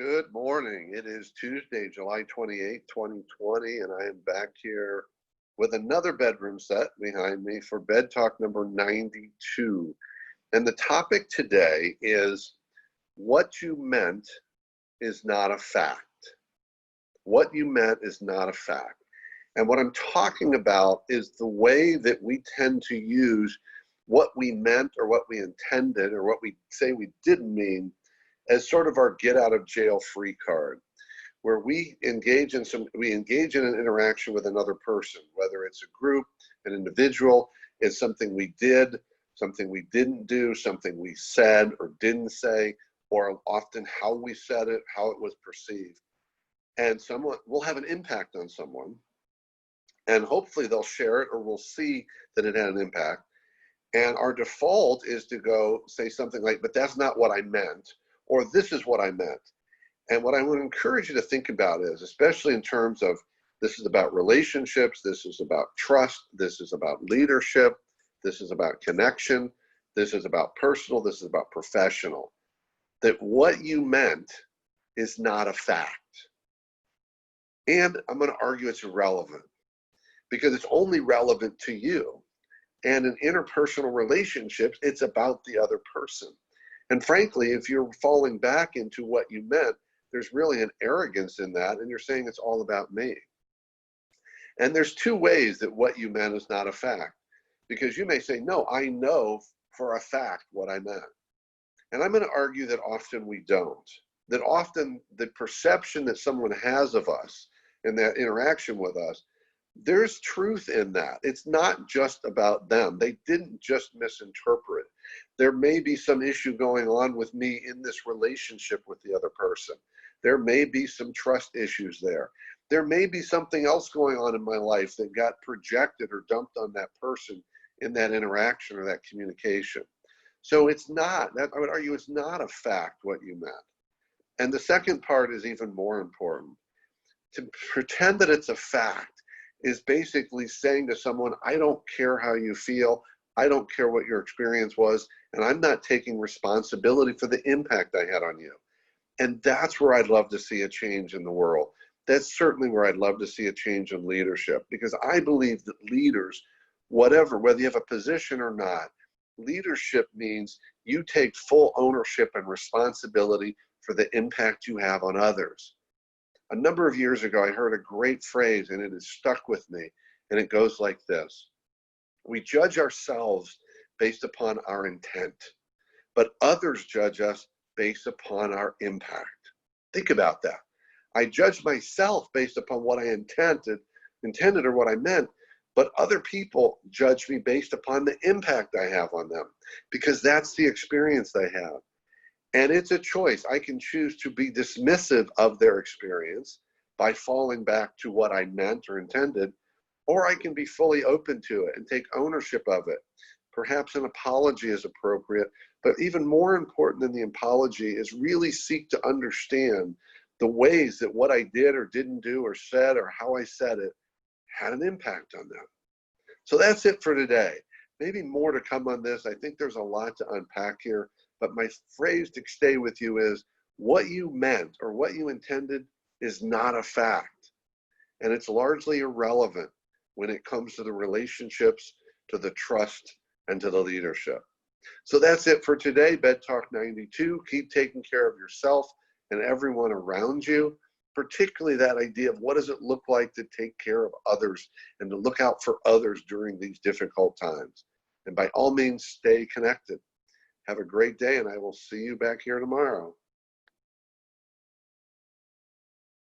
Good morning. It is Tuesday, July 28th, 2020, and I am back here with another bedroom set behind me for Bed Talk number 92. And the topic today is what you meant is not a fact. What you meant is not a fact. And what I'm talking about is the way that we tend to use what we meant or what we intended or what we say we didn't mean as sort of our get out of jail free card, where we engage in an interaction with another person, whether it's a group, an individual, it's something we did, something we didn't do, something we said or didn't say, or often how we said it, how it was perceived. And someone will have an impact on someone, and hopefully they'll share it or we'll see that it had an impact. And our default is to go say something like, but that's not what I meant, or this is what I meant. And what I would encourage you to think about is, especially in terms of, this is about relationships, this is about trust, this is about leadership, this is about connection, this is about personal, this is about professional, that what you meant is not a fact. And I'm going to argue it's irrelevant, because it's only relevant to you. And in interpersonal relationships, it's about the other person. And frankly, if you're falling back into what you meant, there's really an arrogance in that, and you're saying it's all about me. And there's two ways that what you meant is not a fact, because you may say, no, I know for a fact what I meant. And I'm going to argue that often we don't, that often the perception that someone has of us in that interaction with us, there's truth in that. It's not just about them. They didn't just misinterpret. There may be some issue going on with me in this relationship with the other person. There may be some trust issues there. There may be something else going on in my life that got projected or dumped on that person in that interaction or that communication. So it's not, I would argue it's not a fact what you meant. And the second part is even more important. To pretend that it's a fact is basically saying to someone, I don't care how you feel, I don't care what your experience was, and I'm not taking responsibility for the impact I had on you. And that's where I'd love to see a change in the world. That's certainly where I'd love to see a change in leadership, because I believe that leaders, whether you have a position or not, leadership means you take full ownership and responsibility for the impact you have on others. A number of years ago, I heard a great phrase, and it has stuck with me, and it goes like this. We judge ourselves based upon our intent, but others judge us based upon our impact. Think about that. I judge myself based upon what I intended or what I meant, but other people judge me based upon the impact I have on them, because that's the experience they have. And it's a choice. I can choose to be dismissive of their experience by falling back to what I meant or intended, or I can be fully open to it and take ownership of it. Perhaps an apology is appropriate, but even more important than the apology is really seek to understand the ways that what I did or didn't do or said or how I said it had an impact on them. So that's it for today. Maybe more to come on this. I think there's a lot to unpack here. But my phrase to stay with you is, what you meant or what you intended is not a fact. And it's largely irrelevant when it comes to the relationships, to the trust, and to the leadership. So that's it for today, Bed Talk 92. Keep taking care of yourself and everyone around you, particularly that idea of what does it look like to take care of others and to look out for others during these difficult times. And by all means, stay connected. Have a great day, and I will see you back here tomorrow.